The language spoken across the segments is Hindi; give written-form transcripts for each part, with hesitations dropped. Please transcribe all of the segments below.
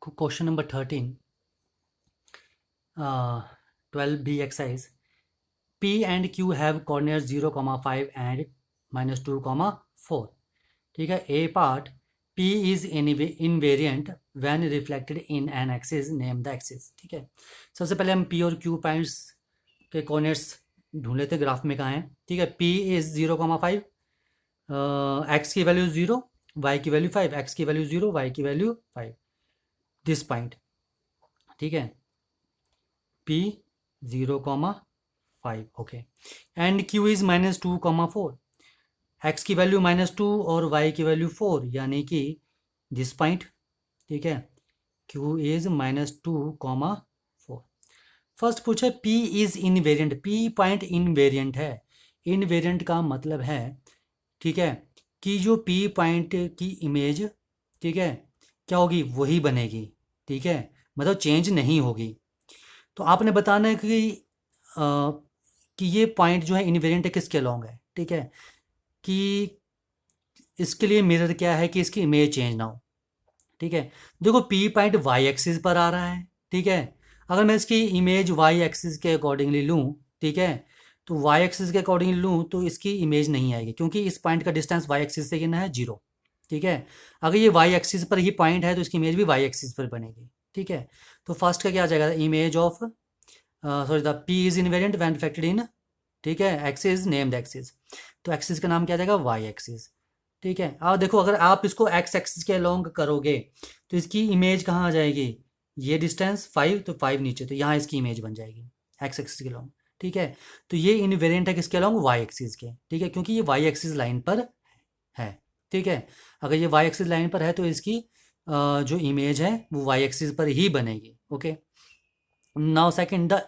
Question number 13, 12B exercise. P and Q have coordinates 0, 5 and -2, 4. ठीक है. A part, P is invariant when reflected in an axis, name the axis. ठीक है. सबसे पहले हम P और Q पॉइंट्स के कोऑर्डिनेट्स ढूंढ लेते हैं. ग्राफ में कहाँ है. ठीक है. P इज़ 0, 5, x की वैल्यू 0, y की वैल्यू 5, x की वैल्यू 0, y की वैल्यू 5. This point. ठीक है. P 0, 5. Okay. And Q is -2, 4. x की वैल्यू -2 और y की वैल्यू 4, यानी कि दिस पॉइंट. ठीक है. Q is -2, 4. फर्स्ट पूछे P is invariant. P point invariant है. इनवेरिएंट का मतलब है, ठीक है, कि जो P पॉइंट की इमेज, ठीक है, क्या होगी, वही बनेगी. ठीक है. मतलब चेंज नहीं होगी. तो आपने बताना है कि ये पॉइंट जो है इनवेरिएंट किसके अलॉन्ग है. ठीक है. कि इसके लिए मिरर क्या है कि इसकी इमेज चेंज ना हो. ठीक है. देखो P पॉइंट वाई एक्सिस पर आ रहा है. ठीक है. अगर मैं इसकी इमेज वाई एक्सिस के अकॉर्डिंगली लूँ, ठीक है, तो वाई एक्सिस के अकॉर्डिंगली लूँ तो इसकी इमेज नहीं आएगी, क्योंकि इस पॉइंट का डिस्टेंस वाई एक्सिस से कितना है, 0. ठीक है. अगर ये वाई एक्सिस पर ही पॉइंट है तो इसकी इमेज भी वाई एक्सिस पर बनेगी. ठीक है. तो फर्स्ट का क्या आ जाएगा, image of, sorry, the P is invariant when factored इन. ठीक है. Axis, name the axis. तो एक्सिस का नाम क्या आ जाएगा, वाई एक्सिस. ठीक है. अब देखो, अगर आप इसको एक्स एक्सिस के अलोंग करोगे तो इसकी इमेज कहाँ आ जाएगी, ये डिस्टेंस 5, तो 5 नीचे, तो यहाँ इसकी इमेज बन जाएगी एक्स एक्सिस के अलोंग. ठीक है. तो ये इनवेरिएंट है किसके अलोंग, वाई एक्सिस के. ठीक है. क्योंकि ये वाई एक्सिस लाइन पर है. ठीक है. अगर ये वाई एक्सिस लाइन पर है तो इसकी जो इमेज है वो वाई एक्सिस पर ही बनेगी. Okay. Now second, the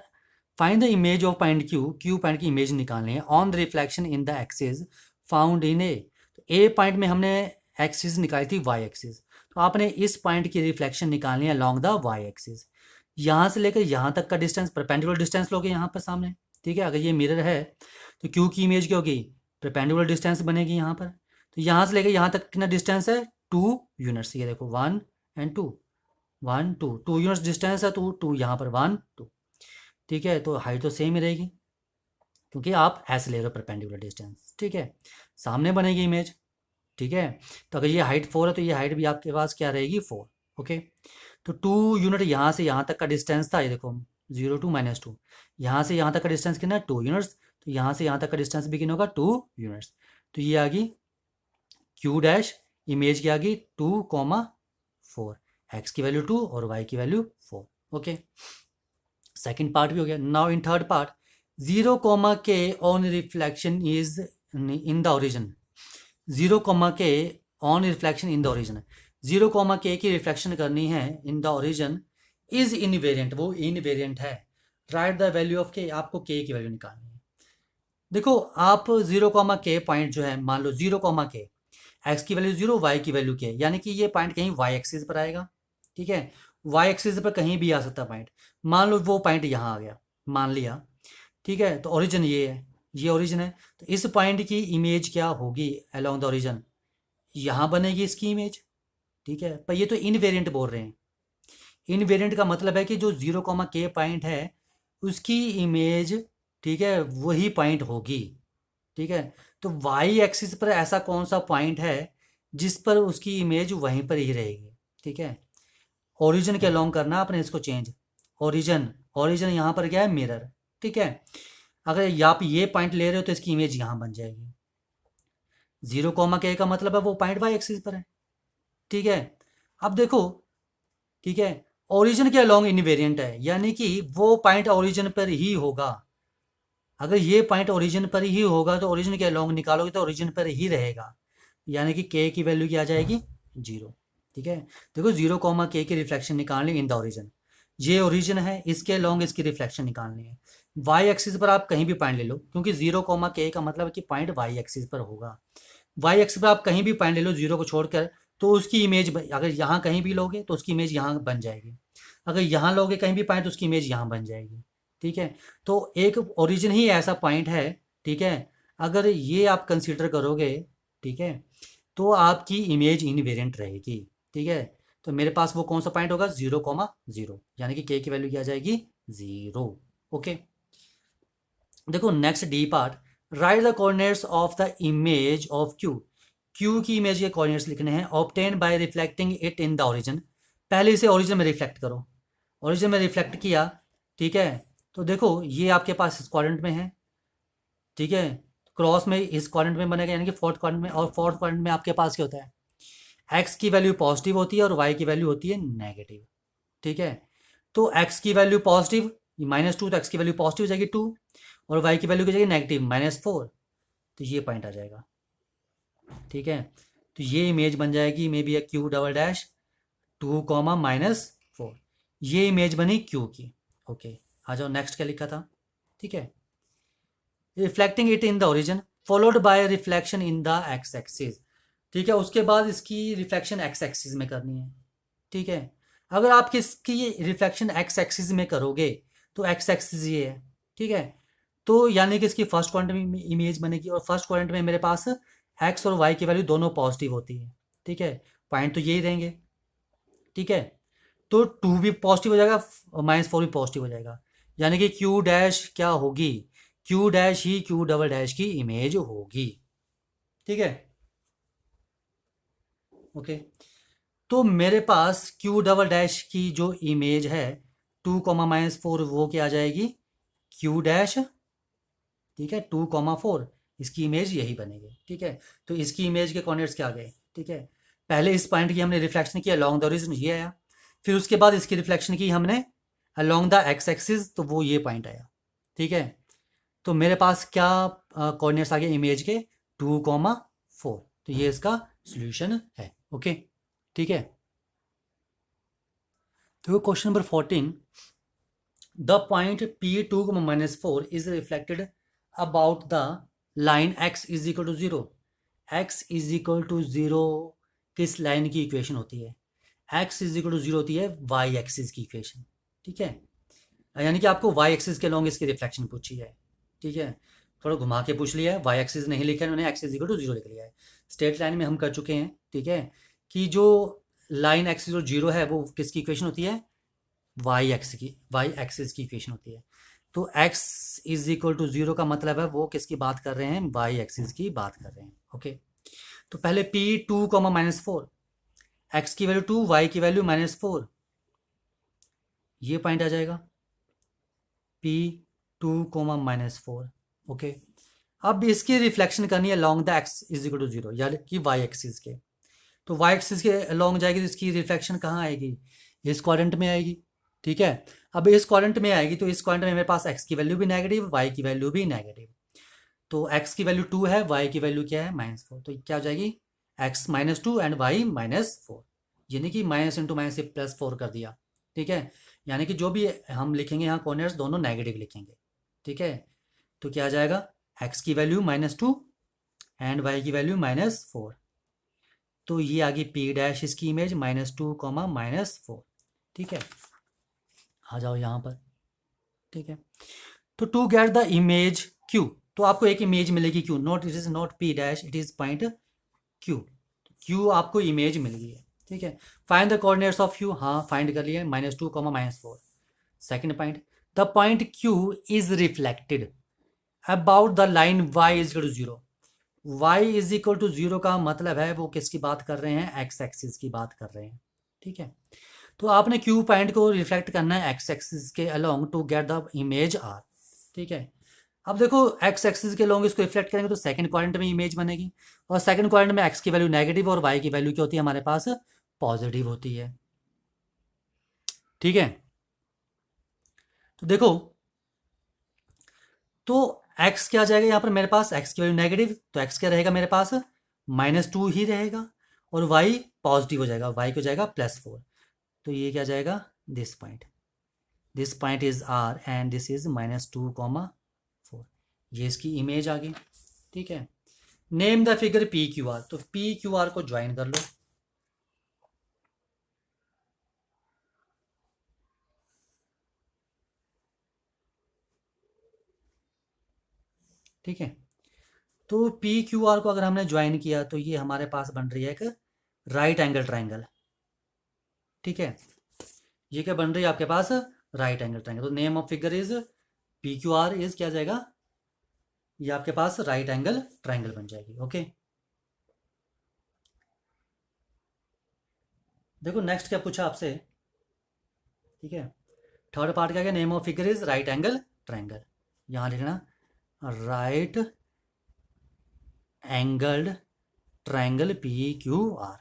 find the image of point Q point की इमेज निकालनी है on the reflection in the axis found in A. तो ए पॉइंट में हमने एक्सिस निकाली थी वाई एक्सिस, तो आपने इस पॉइंट की रिफ्लेक्शन निकालनी है अलॉन्ग द वाई एक्सिस. यहाँ से लेकर यहाँ तक का डिस्टेंस, परपेंडिकुलर डिस्टेंस लोगे यहाँ पर सामने. ठीक है. अगर ये मिरर है तो क्यू की इमेज क्या होगी, परपेंडिकुलर डिस्टेंस बनेगी यहाँ पर. तो यहाँ से लेकर यहाँ तक कितना डिस्टेंस है, 2 यूनिट्स. ये देखो 1 एंड 2, 1 2 2 यूनिट्स डिस्टेंस है, तो 2 यहाँ पर 1 2. ठीक है. तो हाइट तो सेम ही रहेगी, क्योंकि आप ऐसे ले रहे हो परपेंडिकुलर डिस्टेंस. ठीक है. सामने बनेगी इमेज. ठीक है. तो अगर ये हाइट 4 है तो ये हाइट भी आपके पास क्या रहेगी, 4. ओके. तो 2 यूनिट यहाँ से यहाँ तक का डिस्टेंस था, ये देखो 0 to -2. यहाँ से यहाँ तक का डिस्टेंस कितना है, 2 यूनिट्स. तो यहाँ से यहाँ तक का डिस्टेंस भी कितना होगा, 2 यूनिट्स. तो ये आ गई क्यू डैश, इमेज की आ गई 2, 4. एक्स की वैल्यू 2 और वाई की वैल्यू 4. ओके. सेकेंड पार्ट भी हो गया. नाउ इन थर्ड पार्ट, 0, के on reflection is in the origin. 0, के on reflection in the origin. 0, के की रिफ्लेक्शन करनी है इन द ओरिजिन इज इनवेरिएंट, वो इनवेरिएंट है. राइट द वैल्यू ऑफ के, आपको के की वैल्यू निकालनी है. देखो आप 0, के पॉइंट जो है, मान लो 0, के, एक्स की वैल्यू 0, वाई की वैल्यू के, यानी कि ये पॉइंट कहीं वाई एक्सिस पर आएगा. ठीक है. वाई एक्सिस पर कहीं भी आ सकता पॉइंट. मान लो वो पॉइंट यहाँ आ गया, मान लिया. ठीक है. तो ओरिजिन ये है, ये ओरिजिन है. तो इस पॉइंट की इमेज क्या होगी अलोंग द ओरिजिन, यहाँ बनेगी इसकी इमेज. ठीक है. पर ये तो इनवेरिएंट बोल रहे हैं. इनवेरिएंट का मतलब है कि जो 0, के पॉइंट है उसकी इमेज, ठीक है, वही पॉइंट होगी. ठीक है. तो वाई एक्सिस पर ऐसा कौन सा पॉइंट है जिस पर उसकी इमेज वहीं पर ही रहेगी. ठीक है. ओरिजिन के अलोंग करना आपने इसको चेंज. ओरिजिन, ओरिजिन यहाँ पर क्या है, मिरर. ठीक है. अगर आप ये पॉइंट ले रहे हो तो इसकी इमेज यहाँ बन जाएगी. 0, के का मतलब है वो पॉइंट वाई एक्सिस पर है. ठीक है. अब देखो, ठीक है, ओरिजिन के अलोंग इनवेरिएंट है, यानी कि वो पॉइंट ओरिजिन पर ही होगा. अगर ये पॉइंट ओरिजिन पर ही होगा तो ओरिजिन के अलोंग निकालोगे तो ओरिजिन पर ही रहेगा, यानी कि के की वैल्यू क्या आ जाएगी, 0. ठीक है. देखो 0, के की रिफ्लेक्शन निकालनी इन द ओरिजिन, ये ओरिजिन है, इसके अलोंग इसकी रिफ्लेक्शन निकालनी है. वाई एक्सिस पर आप कहीं भी पॉइंट ले लो, क्योंकि 0, के का मतलब है कि पॉइंट वाई एक्सिस पर होगा. वाई एक्सिस पर आप कहीं भी पॉइंट ले लो 0 को छोड़कर, तो उसकी इमेज अगर यहाँ कहीं भी लोगे तो उसकी इमेज यहाँ बन जाएगी. अगर यहाँ लोगे कहीं भी पॉइंट तो उसकी इमेज यहाँ बन जाएगी. ठीक है. तो एक ओरिजिन ही ऐसा पॉइंट है. ठीक है. अगर ये आप कंसीडर करोगे, ठीक है, तो आपकी इमेज इनवेरिएंट रहेगी. ठीक है. तो मेरे पास वो कौन सा पॉइंट होगा 0,0, यानी कि के की वैल्यू क्या आ जाएगी 0। ओके, देखो next D part, right the coordinates of the image of Q. Q की इमेज के कोऑर्डिनेट्स लिखने हैं, obtain bye reflecting it in the origin. पहले इसे ओरिजिन में रिफ्लेक्ट करो, ओरिजिन में रिफ्लेक्ट किया, ठीक है। तो देखो ये आपके पास इस क्वाड्रेंट में है, ठीक है, क्रॉस में इस क्वाड्रेंट में बनेगा, यानी कि फोर्थ क्वाड्रेंट में, और फोर्थ क्वाड्रेंट में आपके पास क्या होता है, एक्स की वैल्यू पॉजिटिव होती है और वाई की वैल्यू होती है नेगेटिव, ठीक है। तो एक्स की वैल्यू पॉजिटिव -2, तो एक्स की वैल्यू पॉजिटिव हो जाएगी 2, और वाई की वैल्यू की जाएगी नेगेटिव -4, तो ये पॉइंट आ जाएगा, ठीक है। तो ये इमेज बन जाएगी may be Q double dash 2,-4, ये इमेज बनी क्यू की। ओके, आ जाओ नेक्स्ट क्या लिखा था, ठीक है, reflecting it in the origin followed by reflection in the x axis, ठीक है। उसके बाद इसकी रिफ्लेक्शन एक्स एक्सिस में करनी है, ठीक है। अगर आप किसकी रिफ्लेक्शन एक्स एक्सिस में करोगे तो एक्स एक्सिस ये है, ठीक है। तो यानी कि इसकी फर्स्ट क्वाड्रेंट में इमेज बनेगी, और फर्स्ट क्वाड्रेंट में मेरे पास एक्स और वाई की वैल्यू दोनों पॉजिटिव होती है, ठीक है। पॉइंट तो यही रहेंगे, ठीक है। तो 2 भी पॉजिटिव हो जाएगा, -4 भी पॉजिटिव हो जाएगा, यानी कि क्यू डैश क्या होगी, क्यू डैश ही क्यू डबल डैश की इमेज होगी, ठीक है। ओके, तो मेरे पास क्यू डबल डैश की जो इमेज है 2,-4, वो क्या आ जाएगी क्यू डैश, ठीक है, 2,4, इसकी इमेज यही बनेगी, ठीक है। तो इसकी इमेज के कॉर्डिनेट्स क्या आ गए, ठीक है। पहले इस पॉइंट की हमने रिफ्लेक्शन किया अलॉन्ग द ओरिजिन, ये आया, फिर उसके बाद इसकी रिफ्लेक्शन की हमने अलॉन्ग द एक्स एक्सिस, तो वो ये पॉइंट आया, ठीक है। तो मेरे पास क्या कोऑर्डिनेट्स आ गए इमेज के 2,4, तो ये इसका सॉल्यूशन है। ओके, ठीक है। तो question number 14, the point P2,-4 is reflected about the line x is equal to 0। x is equal to 0 किस लाइन की इक्वेशन होती है, x इज इक्वल टू 0 होती है y एक्सिस की इक्वेशन, ठीक है। यानी कि आपको y एक्सिस के लॉन्ग इसकी रिफ्लेक्शन पूछी है, ठीक है। थोड़ा घुमा के पूछ लिया है, y एक्सिस नहीं लिखा है उन्होंने, x इज इक्वल टू 0 लिख लिया है। स्ट्रेट लाइन में हम कर चुके हैं, ठीक है, कि जो लाइन एक्सिस और 0 है वो किसकी इक्वेशन होती है, वाई एक्सिस की इक्वेशन होती है। तो x इज इक्वल टू 0 का मतलब है वो किसकी बात कर रहे हैं, वाई एक्सिस की बात कर रहे हैं। ओके, तो पहले P2,-4, x की वैल्यू 2, y की वैल्यू -4, ये पॉइंट आ जाएगा P2,-4। ओके, अब इसकी रिफ्लेक्शन करनी है long the x is equal to 0, यानी कि y एक्सिस के। तो y एक्सिस के लॉन्ग जाएगी तो इसकी रिफ्लेक्शन कहाँ आएगी, इस क्वाड्रेंट में आएगी, ठीक है। अब इस क्वाड्रेंट में आएगी तो इस क्वाड्रेंट में मेरे पास x की वैल्यू भी नेगेटिव, y की वैल्यू भी नेगेटिव। तो x की वैल्यू 2 है, y की वैल्यू क्या है -4, तो क्या हो जाएगी x -2 एंड y -4, यानी कि माइनस इंटू माइनस से +4 कर दिया, ठीक है। यानी कि जो भी हम लिखेंगे यहाँ कॉर्नर्स दोनों नेगेटिव लिखेंगे, ठीक है। तो क्या आ जाएगा x की वैल्यू -2 एंड y की वैल्यू -4, तो ये आ गई P डैश इसकी इमेज -2, -4, ठीक है। आ जाओ यहाँ पर, ठीक है। तो to get the image Q, तो आपको एक इमेज मिलेगी Q, not it is not P dash, it is point Q। Q आपको इमेज मिल गई है, ठीक है। Find the coordinates of Q, हाँ फाइंड कर लिए, -2, -4। Second point, the point Q is reflected about the line y is equal to 0। y is equal to 0 का मतलब है वो किसकी बात कर रहे हैं, एक्स एक्सिस की बात कर रहे हैं, ठीक है। तो आपने Q पॉइंट को रिफ्लेक्ट करना है एक्स एक्सिस के along to get the image R, ठीक है। अब देखो एक्स एक्सिस के लॉन्ग इसको रिफ्लेक्ट करेंगे तो सेकंड क्वाड्रेंट में इमेज बनेगी, और सेकंड क्वाड्रेंट में एक्स की वैल्यू नेगेटिव और वाई की वैल्यू क्या होती है हमारे पास पॉजिटिव होती है, ठीक है। तो देखो, तो x क्या आ जाएगा यहाँ पर मेरे पास, x की वैल्यू नेगेटिव, तो x क्या रहेगा मेरे पास -2 ही रहेगा, और y पॉजिटिव हो जाएगा, y को जाएगा +4, तो ये क्या जाएगा this point is R and this is -2,4, ये इसकी इमेज आ गई, ठीक है। नेम द फिगर PQR, तो PQR को ज्वाइन कर लो, ठीक है। तो PQR को अगर हमने ज्वाइन किया तो ये हमारे पास बन रही है एक राइट एंगल ट्राइंगल, ठीक है, ये क्या बन रही है आपके पास, राइट एंगल ट्रायंगल। तो name of figure is P Q R is क्या जाएगा, ये आपके पास राइट एंगल ट्रायंगल बन जाएगी। ओके, देखो नेक्स्ट क्या पूछा आपसे, ठीक है, थर्ड पार्ट क्या गया, name of figure is right angle triangle. यहाँ लिखना right angled triangle P Q are.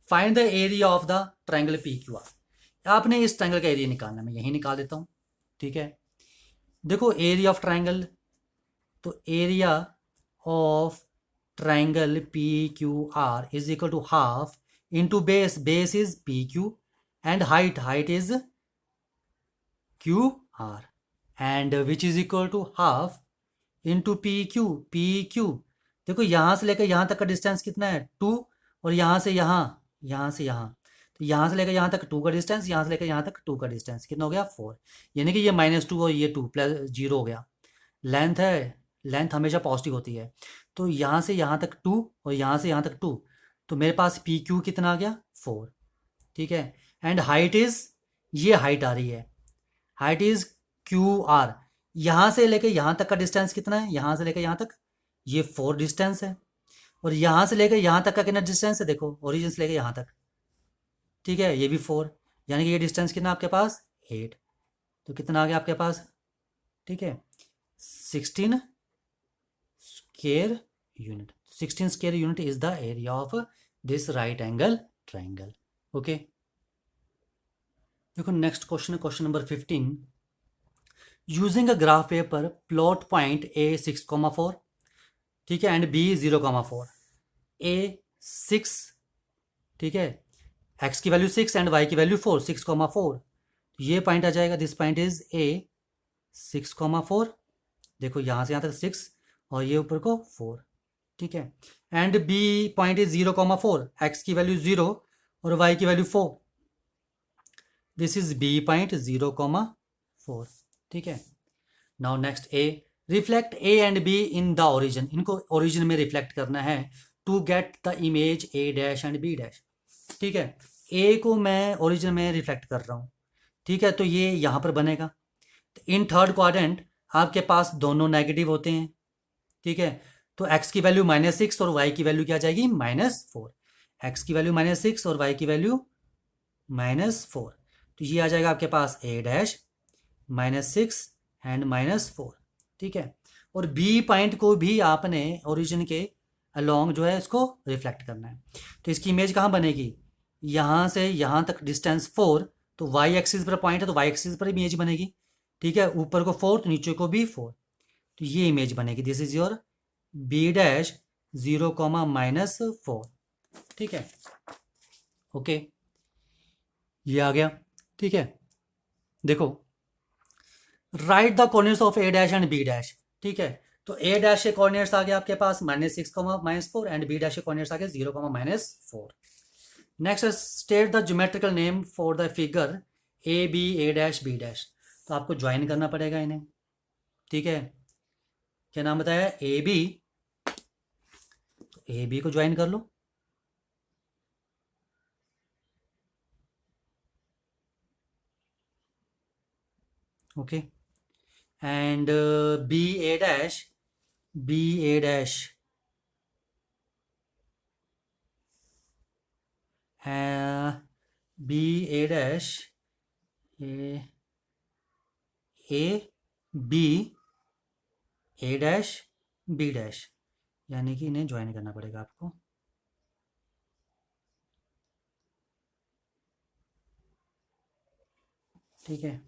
Find the area of the triangle P Q are. आपने इस ट्रायंगल का एरिया निकालना, मैं यही निकाल देता हूँ। ठीक है, देखो एरिया ऑफ ट्रायंगल, तो area of triangle P Q R is equal to half into base, base is P Q and height, height is Q R and which is equal to half into P Q, P Q. देखो यहाँ से लेकर यहाँ तक का डिस्टेंस कितना है 2, और यहाँ से यहाँ, यहाँ से यहाँ, तो यहाँ से लेकर यहाँ तक 2 का डिस्टेंस, यहाँ से लेकर यहाँ तक 2 का डिस्टेंस कितना हो गया 4, यानी कि ये -2 और ये 2 प्लस 0 हो गया। लेंथ है, लेंथ हमेशा पॉजिटिव होती है, तो यहाँ से यहाँ तक 2 और यहाँ से यहाँ तक 2, तो मेरे पास पी क्यू कितना आ गया 4। ठीक है, एंड हाइट इज, ये हाइट आ रही है, हाइट इज क्यू आर। यहाँ से लेकर यहाँ तक का डिस्टेंस कितना है, यहाँ से लेकर यहाँ तक ये 4 डिस्टेंस है, और यहाँ से लेकर यहाँ तक का कितना डिस्टेंस है, देखो ओरिजिन से लेकर यहाँ तक, ठीक है, ये भी 4, यानी कि ये डिस्टेंस कितना आपके पास 8। तो कितना आ गया आपके पास, ठीक है, 16 square unit. 16 square unit is the area of this right angle triangle. Okay, देखो नेक्स्ट क्वेश्चन है question number 15। Using a graph paper plot point A 6,4, ठीक है, एंड बी 0,4। ए 6, ठीक है, एक्स की वैल्यू 6 एंड वाई की वैल्यू 4, 6,4। ये पॉइंट आ जाएगा, दिस पॉइंट इज ए 6,4। देखो यहाँ से यहाँ तक 6 और ये ऊपर को 4, ठीक है, and B point is 0,4, x की वैल्यू 0 और वाई की value 4। This is B point 0,4, ठीक है। Now next A, reflect A and B in the origin, इनको ओरिजिन में रिफ्लेक्ट करना है to get the image A dash and B dash. ठीक है, ए को मैं ओरिजिन में रिफ्लेक्ट कर रहा हूँ, ठीक है, तो ये यहाँ पर बनेगा। इन थर्ड क्वाड्रेंट आपके पास दोनों नेगेटिव होते हैं, ठीक है, तो x की वैल्यू -6 और y की वैल्यू क्या आ जाएगी -4। x की वैल्यू -6 और y की वैल्यू -4, तो ये आ जाएगा आपके पास a डैश -6 एंड -4, ठीक है। और बी पॉइंट को भी आपने ओरिजिन के अलोंग जो है इसको रिफ्लेक्ट करना है, तो इसकी इमेज कहाँ बनेगी, यहाँ से यहाँ तक डिस्टेंस 4, तो वाई एक्सिस पर पॉइंट है तो वाई एक्सिस पर इमेज बनेगी, ठीक है, ऊपर को 4 तो नीचे को भी 4, तो ये इमेज बनेगी। This is your B dash 0,-4, ठीक है, ओके, ये आ गया, ठीक है। देखो write the corners of A dash and B dash, ठीक है, तो ए डैश के कॉर्नर्स आ गए आपके पास -6, -4 एंड बी डैश के कॉर्नर्स आ गए 0,-4। Next state the geometrical name for the figure A B A dash B dash. तो आपको ज्वाइन करना पड़ेगा इन्हें, ठीक है, क्या नाम बताया, ए बी, तो ए बी को ज्वाइन कर लो, okay, and B A dash, B A dash B A dash A B A dash B dash, यानी कि इन्हें ज्वाइन करना पड़ेगा आपको, ठीक है,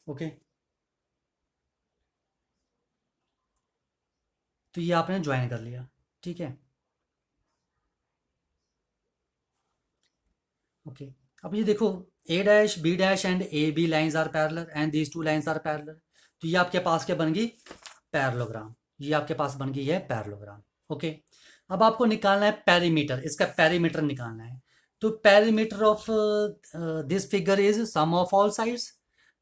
ओके, तो ये आपने ज्वाइन कर लिया, ठीक है, ओके। अब ये देखो A dash B dash and A B lines are parallel and these two lines are parallel, तो ये आपके पास क्या बन गई, पैरेललोग्राम, ये आपके पास बन गई है पैरेललोग्राम, ओके। अब आपको निकालना है पेरीमीटर, इसका पेरीमीटर निकालना है, तो perimeter of this figure is sum of all sides,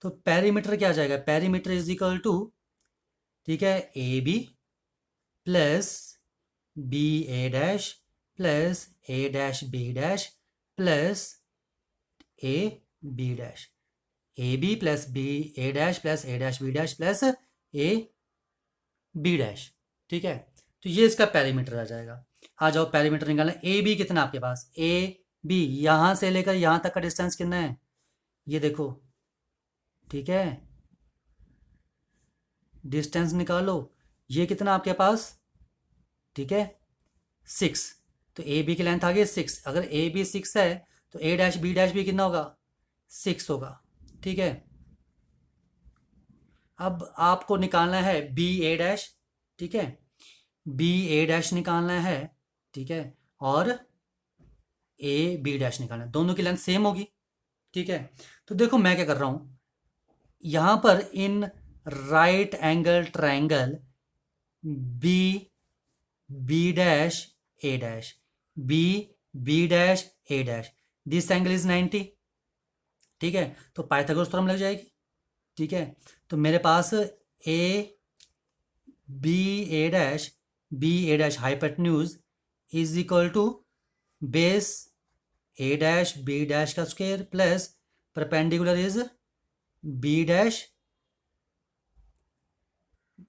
तो पेरीमीटर क्या आ जाएगा, पेरीमीटर इज इक्वल टू, ठीक है, A B plus B A dash plus A dash B dash plus A B dash, A B plus B A dash plus A dash B dash plus A B dash. ठीक है, तो ये इसका पैरामीटर आ जाएगा। आ जाओ पैरामीटर निकालना। ए बी कितना आपके पास, ए बी यहाँ से लेकर यहाँ तक का डिस्टेंस कितना है, ये देखो। ठीक है, डिस्टेंस निकालो, ये कितना आपके पास, ठीक है 6। तो ए बी की लेंथ आ गई 6। अगर ए बी 6 है तो ए डैश बी डैश भी कितना होगा, 6 होगा। ठीक है, अब आपको निकालना है बी ए डैश। ठीक है, बी ए डैश निकालना है। ठीक है, और ए बी डैश निकालना है, दोनों की लेंथ सेम होगी। ठीक है, तो देखो मैं क्या कर रहा हूं, यहां पर in right angle triangle B B dash A dash, B B dash A dash, this angle is 90। ठीक है, तो पाइथागोरस थ्योरम लग जाएगी। ठीक है, तो मेरे पास A B A dash hypotenuse is equal to base A dash B dash का square plus perpendicular is B dash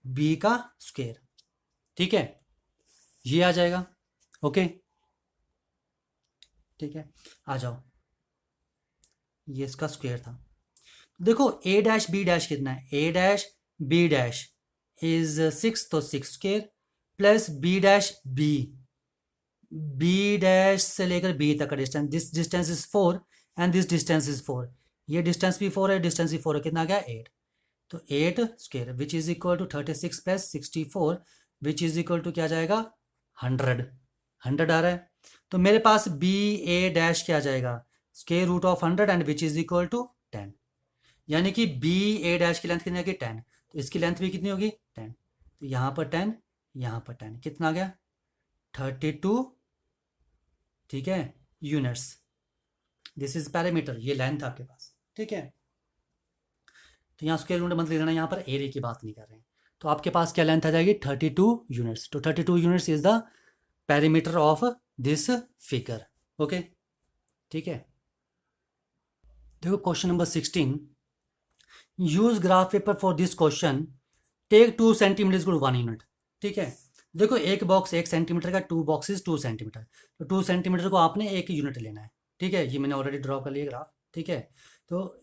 B का स्क्वायर। ठीक है, ये आ जाएगा। ओके, ठीक है, आ जाओ, ये इसका स्क्वायर था। देखो ए डैश बी डैश कितना है, A dash B dash is 6, तो 6 square plus B dash B dash से लेकर बी तक का distance, this distance is 4 and this distance is 4, ये डिस्टेंस भी 4 है, डिस्टेंस भी 4 है, कितना आ गया 8। तो 8 square which is equal to 36 plus 64 which is equal to क्या जाएगा 100 आ रहा है। तो मेरे पास बी ए डैश क्या जाएगा, square root of 100 and which is equal to 10, यानी कि बी ए डैश की लेंथ कितनी आएगी 10, तो इसकी लेंथ भी कितनी होगी 10। तो यहाँ पर 10, यहाँ पर 10, कितना आ गया 32। ठीक है, यूनिट्स, दिस इज पैरामीटर, ये लेंथ आपके पास। ठीक है, तो यहाँ स्क्वायर रूट मत ले लेना, यहाँ पर एरिया की बात नहीं कर रहे हैं। तो आपके पास क्या लेंथ आ जाएगी 32 यूनिट्स। तो 32 units is the parameter of this figure. Okay, ठीक है, देखो question number 16, use graph paper for this question, take 2 centimetre is 1 unit. ठीक है, देखो एक बॉक्स 1 सेंटीमीटर का, 2 बॉक्सेस 2 सेंटीमीटर, तो 2 सेंटीमीटर को आपने 1 यूनिट लेना है। ठीक है, ये मैंने ऑलरेडी ड्रॉ कर लिया ग्राफ। ठीक है, तो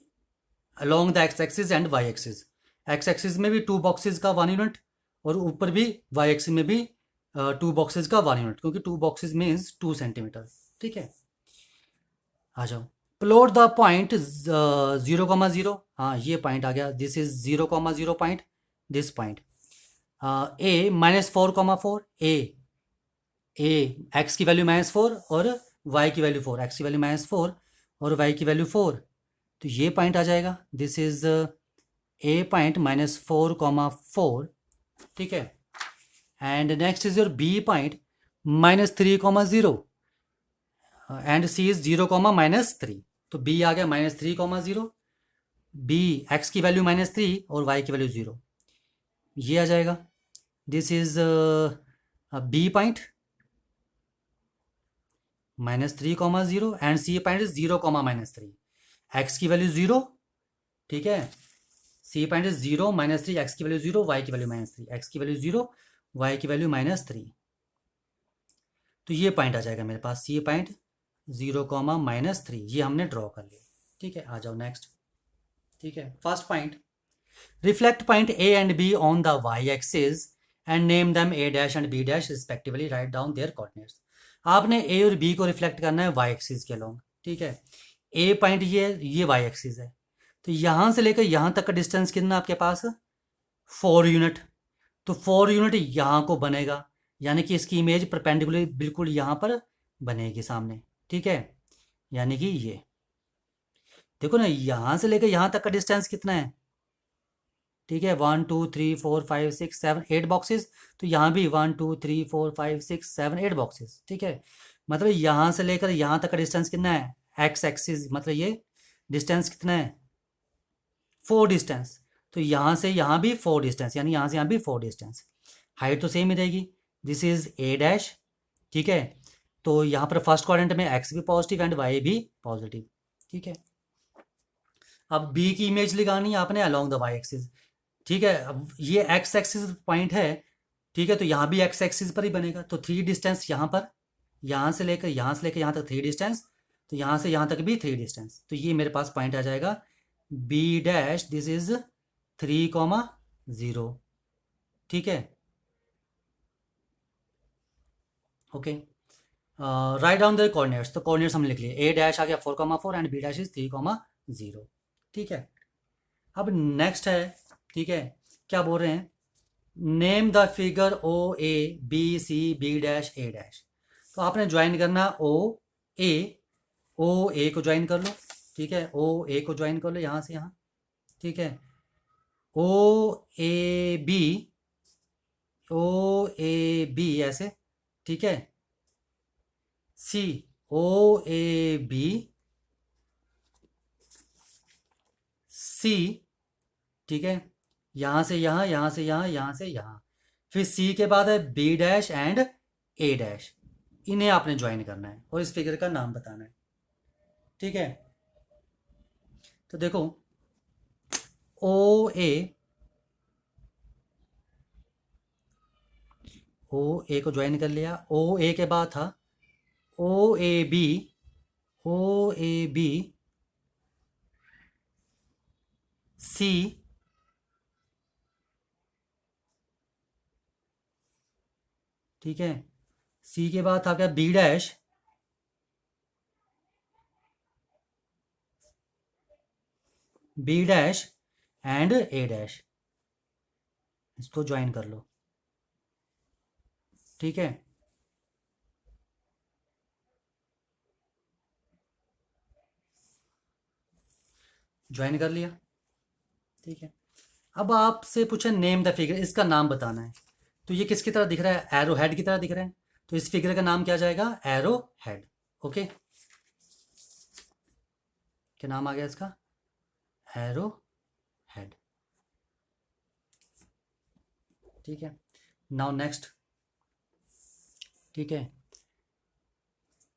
along the x axis and y axis, x axis में भी 2 बॉक्सेस का 1 यूनिट और ऊपर भी वाई एक्सिस में भी 2 बॉक्सेस का 1 यूनिट, क्योंकि 2 बॉक्सेस मीन्स 2 सेंटीमीटर। ठीक है, आ जाओ, प्लॉट द पॉइंट 0,0, हाँ ये पॉइंट आ गया, this is 0,0 point, this point A -4,4, A x की वैल्यू -4 और वाई की वैल्यू 4, एक्स की वैल्यू -4 और वाई की वैल्यू 4, तो ये पॉइंट आ जाएगा, दिस इज ए पॉइंट -4,4। ठीक है, and next is your B point -3,0 and C is 0,-3, तो बी आ गया -3,0, बी एक्स की वैल्यू -3 और वाई की वैल्यू 0, ये आ जाएगा, this is B point -3,0 and C point is 0,-3, x की वैल्यू 0। ठीक है, सी पॉइंट इज 0 -3, एक्स की वैल्यू 0, वाई की वैल्यू -3, एक्स की वैल्यू 0, वाई की वैल्यू -3, तो ये पॉइंट आ जाएगा मेरे पास, सी पॉइंट 0,-3, ये हमने ड्रॉ कर लिया। ठीक है, आ जाओ नेक्स्ट। ठीक है, first point, reflect point A and B on the y axis and name them A dash and B dash respectively, right down their coordinates. आपने ए और बी को रिफ्लेक्ट करना है वाई एक्सिस के अलोंग। ठीक है, ए पॉइंट ये वाई एक्सिस है, तो यहाँ से लेकर यहाँ तक का डिस्टेंस कितना आपके पास 4 यूनिट, तो 4 यूनिट यहाँ को बनेगा, यानी कि इसकी इमेज परपेंडिकुलर बिल्कुल यहाँ पर बनेगी सामने। ठीक है, यानी कि ये देखो ना, यहाँ से लेकर यहाँ तक का डिस्टेंस कितना है। ठीक है, 1 2 3 4 5 6 7 8 बॉक्सेस, तो यहाँ भी 1 2 3 4 5 6 7 8 बॉक्सेस। ठीक है, मतलब यहाँ से लेकर यहाँ तक का डिस्टेंस कितना है, एक्स एक्सिस मतलब ये डिस्टेंस कितना है 4 डिस्टेंस, तो यहाँ से यहाँ भी 4 डिस्टेंस, यानी यहाँ से यहाँ भी 4 डिस्टेंस, हाइट तो सेम ही रहेगी, दिस इज ए डैश ठीक है। तो यहाँ पर फर्स्ट क्वाड्रेंट में एक्स भी पॉजिटिव एंड वाई भी पॉजिटिव, ठीक है। अब बी की इमेज लगानी है आपने अलोंग द वाई एक्सिस, ठीक है। अब ये एक्स एक्सिस पॉइंट है, ठीक है, तो यहाँ भी एक्स एक्सिस पर ही बनेगा। तो थ्री डिस्टेंस यहाँ पर, यहाँ से लेकर यहाँ तक थ्री डिस्टेंस, तो यहाँ से यहाँ तक भी थ्री डिस्टेंस, तो ये मेरे पास पॉइंट आ जाएगा बी डैश, दिस इज 3,0, ठीक है। Okay, right down the coordinates, तो कोऑर्डिनेट्स हम लिख लिए, ए डैश आ गया 4,4 एंड बी डैश इज 3,0, ठीक है। अब नेक्स्ट है, ठीक है, क्या बोल रहे हैं, name the figure O A B C B dash A dash. तो आपने ज्वाइन करना ए को ज्वाइन कर लो, ठीक है, ओ ए को ज्वाइन कर लो यहाँ से यहाँ, ठीक है। ओ ए बी ऐसे, ठीक है। सी ओ ए बी सी, ठीक है, यहाँ से यहाँ, यहाँ से यहाँ, यहाँ से यहाँ, फिर सी के बाद है B dash and A dash, इन्हें आपने ज्वाइन करना है और इस फिगर का नाम बताना है, ठीक है। तो देखो ओ ए को ज्वाइन कर लिया, ओ ए के बाद था ओ ए बी सी, ठीक है, सी के बाद था क्या B dash and A dash, इसको ज्वाइन कर लो, ठीक है। ज्वाइन कर लिया, ठीक है। अब आपसे पूछे नेम द फिगर, इसका नाम बताना है। तो ये किसकी तरह दिख रहा है, एरो हेड की तरह दिख रहा है, तो इस फिगर का नाम क्या जाएगा, एरो हेड, ओके। क्या नाम आ गया इसका, एरो हेड, ठीक है। नाउ नेक्स्ट, ठीक है,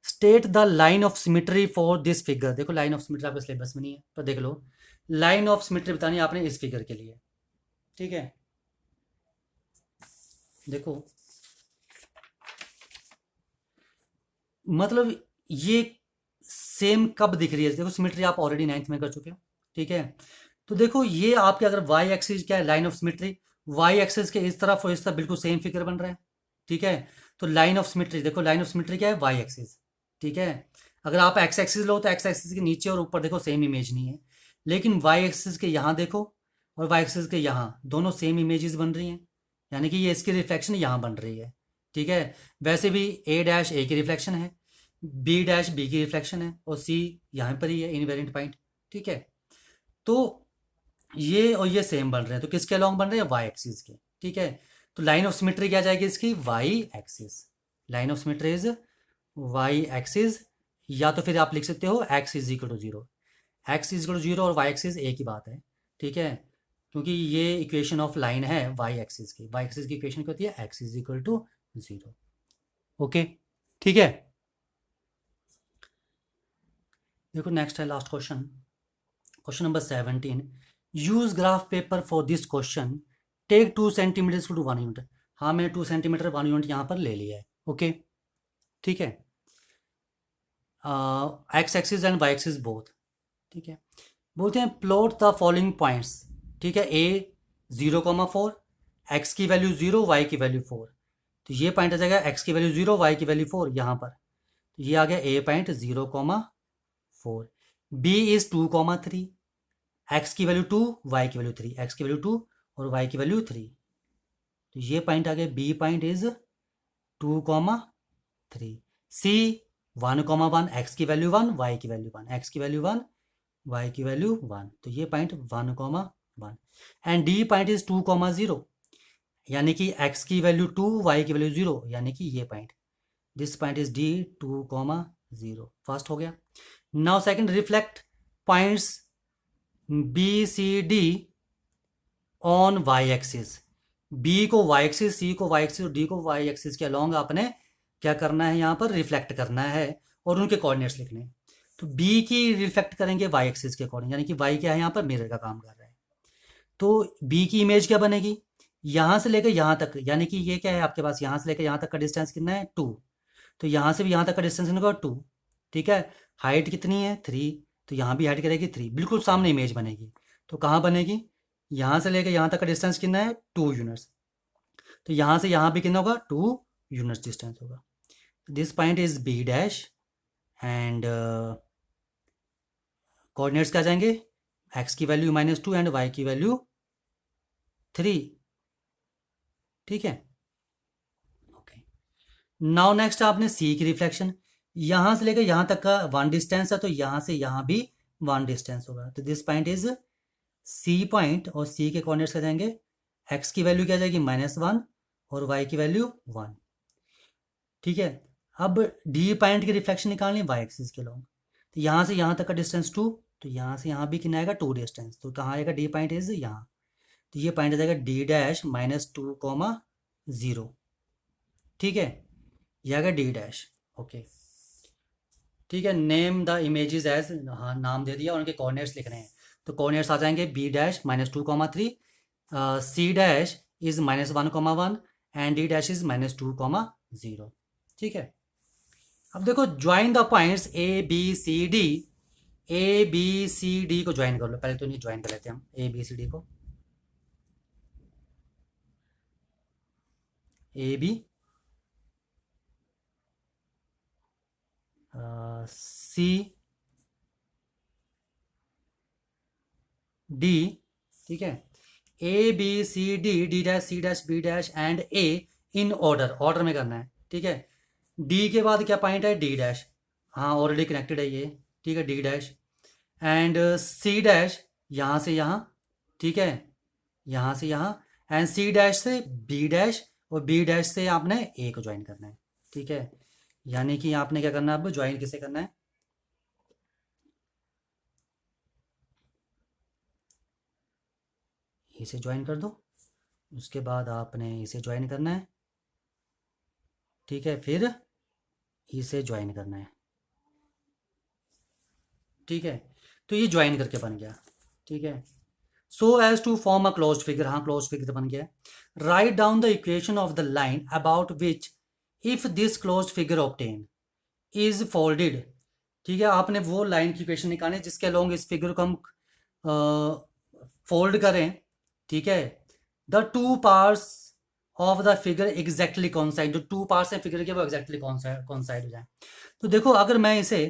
state the line of symmetry for this figure. देखो लाइन ऑफ सिमेट्री आपके सिलेबस में नहीं है, पर देख लो, लाइन ऑफ सिमेट्री बतानी है आपने इस फिगर के लिए, ठीक है। देखो मतलब ये सेम कब दिख रही है, देखो सिमेट्री आप ऑलरेडी 9th में कर चुके हो, ठीक है। तो देखो ये आपके अगर वाई एक्सिस क्या है, line of symmetry, y axis के इस तरफ और इस तरफ बिल्कुल सेम फिगर बन रहा है, ठीक है। तो लाइन ऑफ सिमेट्री, देखो लाइन ऑफ सिमेट्री क्या है, वाई एक्सिस, ठीक है। अगर आप एक्स एक्सिस लो तो एक्स एक्सिस के नीचे और ऊपर देखो सेम इमेज नहीं है, लेकिन वाई एक्सिस के यहाँ देखो और वाई एक्सिस के यहाँ दोनों सेम इमेजेस बन रही हैं, यानी कि ये इसकी रिफ्लेक्शन यहाँ बन रही है, ठीक है। वैसे भी ए डैश ए की रिफ्लेक्शन है, बी डैश बी की रिफ्लेक्शन है और सी यहाँ पर ही है इनवेरिएंट पॉइंट, ठीक है। तो ये और ये सेम बन रहे हैं, तो किसके अलॉन्ग बन रहे हैं, वाई एक्सिस के, ठीक है। तो लाइन ऑफ सिमेट्री क्या जाएगी इसकी, y axis, line of symmetry is y axis, या तो फिर आप लिख सकते हो x is equal to zero, x is equal to zero और वाई एक्सिस एक ही बात है, ठीक है, क्योंकि ये इक्वेशन ऑफ लाइन है वाई एक्सिस की, वाई एक्सिस की इक्वेशन क्या होती है, x is equal to zero, okay, ठीक है। देखो नेक्स्ट है last question, question number 17, use graph paper for this question, take 2 centimetre to 1 unit. हाँ मैंने 2 सेंटीमीटर 1 यूनिट यहाँ पर ले लिया है, ओके, ठीक है। X axis and y axis both, ठीक है। बोलते हैं प्लॉट द फॉलोइंग पॉइंट्स, ठीक है, ए 0,4, एक्स की वैल्यू 0, वाई की वैल्यू 4, तो ये पॉइंट आ जाएगा एक्स की वैल्यू 0, वाई की वैल्यू 4 यहाँ पर, तो ये आ गया ए पॉइंट 0,4, बी इज 2,3, एक्स की वैल्यू 2, वाई की वैल्यू 3, एक्स की वैल्यू 2 और वाई की वैल्यू 3, तो ये पॉइंट आ गया B point is 2,3, C 1,1, x की वैल्यू 1, वाई की वैल्यू 1, एक्स की वैल्यू 1, वाई की वैल्यू 1, तो ये point 1,1 and D point is 2,0, यानी कि एक्स की वैल्यू 2, वाई की वैल्यू 0, यानी कि ये point, this point is D 2,0, first हो गया। Now second, reflect points B C D on y axis, B को वाई एक्सिस, सी को वाई एक्सिस और डी को वाई एक्सिस के अलॉन्ग आपने क्या करना है, यहाँ पर रिफ्लेक्ट करना है और उनके कोऑर्डिनेट्स लिखने हैं। तो बी की रिफ्लेक्ट करेंगे वाई एक्सिस के अकॉर्डिंग, यानी कि वाई क्या है यहाँ पर मिरर का काम कर रहा है। तो बी की इमेज क्या बनेगी, यहाँ से लेकर यहाँ तक, यानी कि ये क्या है आपके पास, यहाँ से लेकर यहाँ तक का डिस्टेंस कितना है 2, तो यहाँ से भी यहाँ तक का डिस्टेंस कितना होगा 2, ठीक है। हाइट कितनी है 3, तो यहाँ भी हाइट करेगी 3, बिल्कुल सामने इमेज बनेगी। तो कहाँ बनेगी, यहाँ से लेकर यहाँ तक का डिस्टेंस कितना है 2 यूनिट्स, तो यहाँ से यहाँ भी कितना होगा 2 यूनिट्स डिस्टेंस होगा। This point is B dash and coordinates क्या जाएंगे, एक्स की वैल्यू -2 एंड वाई की वैल्यू 3, ठीक है। ओके, नाउ नेक्स्ट आपने सी की रिफ्लेक्शन, यहाँ से लेकर यहाँ तक का 1 डिस्टेंस है, तो यहाँ से यहाँ भी 1 डिस्टेंस होगा। तो this point is C point, और सी के कोऑर्डिनेट्स क्या जाएंगे, एक्स की वैल्यू क्या जाएगी -1 और वाई की वैल्यू 1, ठीक है। अब डी पॉइंट की रिफ्लेक्शन निकालनी है वाई एक्सिस के लॉन्ग, तो यहाँ से यहाँ तक का डिस्टेंस 2, तो यहाँ से यहाँ भी कितना आएगा 2 डिस्टेंस, तो कहाँ आएगा डी पॉइंट इज यहाँ, तो ये पॉइंट आ जाएगा डी डैश -2, 0, ठीक है, ये आएगा डी डैश। ओके, ठीक है, नेम द इमेजेस एज, हाँ नाम दे दिया, उनके कोऑर्डिनेट्स लिखने हैं। तो कोऑर्डिनेट्स आ जाएंगे B dash -2, 3, C dash is -1, 1 and D dash is -2, 0, ठीक है। अब देखो join the points A B C D, A B C D को ज्वाइन कर लो, पहले तो नहीं ज्वाइन कर लेते हम ए बी सी डी को, ए बी सी डी, ठीक है, A B C D, D dash C dash B dash and A in order में करना है, ठीक है। डी के बाद क्या पॉइंट है डी डैश, हाँ ऑलरेडी कनेक्टेड है ये, ठीक है, D dash and C dash यहाँ से यहाँ, ठीक है, यहाँ से यहाँ, एंड सी डैश से बी डैश और बी डैश से आपने ए को ज्वाइन करना है, ठीक है। यानी कि आपने क्या करना है, अब ज्वाइन किसे करना है, इसे ज्वाइन कर दो, उसके बाद आपने इसे ज्वाइन करना है, ठीक है, फिर इसे ज्वाइन करना है, ठीक है। तो ये ज्वाइन करके बन गया, ठीक है। So as to form a closed figure, हाँ क्लोज्ड फिगर बन गया। Right down the equation of the line about which if this closed figure obtain is folded, ठीक है। आपने वो लाइन की इक्वेशन निकालनी जिसके अलोंग इस फिगर को हम फोल्ड करें, ठीक है। The two parts of the figure exactly कॉन्साइड, जो टू पार्ट्स हैं फिगर के वो एग्जैक्टली कॉन्साइड हो जाए। तो देखो अगर मैं इसे,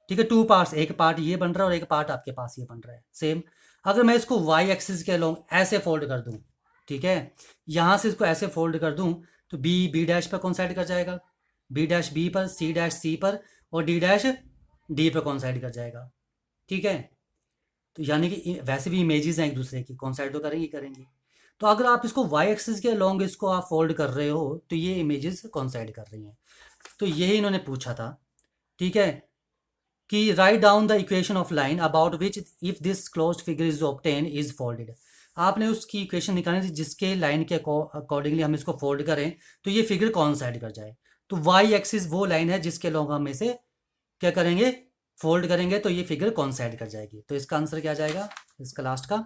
ठीक है, टू पार्ट्स, एक पार्ट ये बन रहा है और एक पार्ट आपके पास ये बन रहा है सेम, अगर मैं इसको वाई एक्सिस के अलोंग ऐसे फोल्ड कर दूं, ठीक है, यहाँ से इसको ऐसे फोल्ड कर दूं, तो बी बी डैश पर कॉन्साइड कर जाएगा, बी डैश बी पर, सी डैश सी पर और डी डैश डी पर कॉन्साइड कर जाएगा, ठीक है। तो यानी कि वैसे भी इमेजेस हैं एक दूसरे की, कॉन्साइड तो करेंगी। तो अगर आप इसको वाई एक्सिस के अलोंग इसको आप फोल्ड कर रहे हो तो ये इमेजेस कॉन्साइड कर रही हैं। तो यही इन्होंने पूछा था, ठीक है, कि right down the equation of line about which if this closed figure is obtain is folded. आपने उसकी इक्वेशन निकालनी थी जिसके लाइन के अकॉर्डिंगली हम इसको फोल्ड करें तो ये फिगर कॉन्साइड कर जाए। तो वाई एक्सिस वो लाइन है जिसके अलोंग हम इसे क्या करेंगे, फोल्ड करेंगे तो ये फिगर कॉन्साइड कर जाएगी। तो इसका आंसर क्या जाएगा, इसका लास्ट का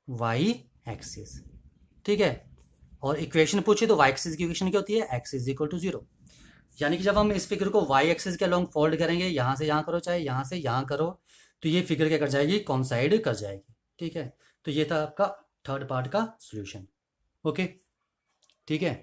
वाई एक्सिस, ठीक है। और इक्वेशन पूछे तो वाई एक्सिस की इक्वेशन क्या होती है, एक्स इज इक्वल टू 0। यानी कि जब हम इस फिगर को वाई एक्सिस के अलोंग फोल्ड करेंगे, यहाँ से यहाँ करो चाहे यहाँ से यहाँ करो, तो ये फिगर क्या कर जाएगी, कॉन्साइड कर जाएगी, ठीक है। तो ये था आपका थर्ड पार्ट का सोल्यूशन, ओके, ठीक है।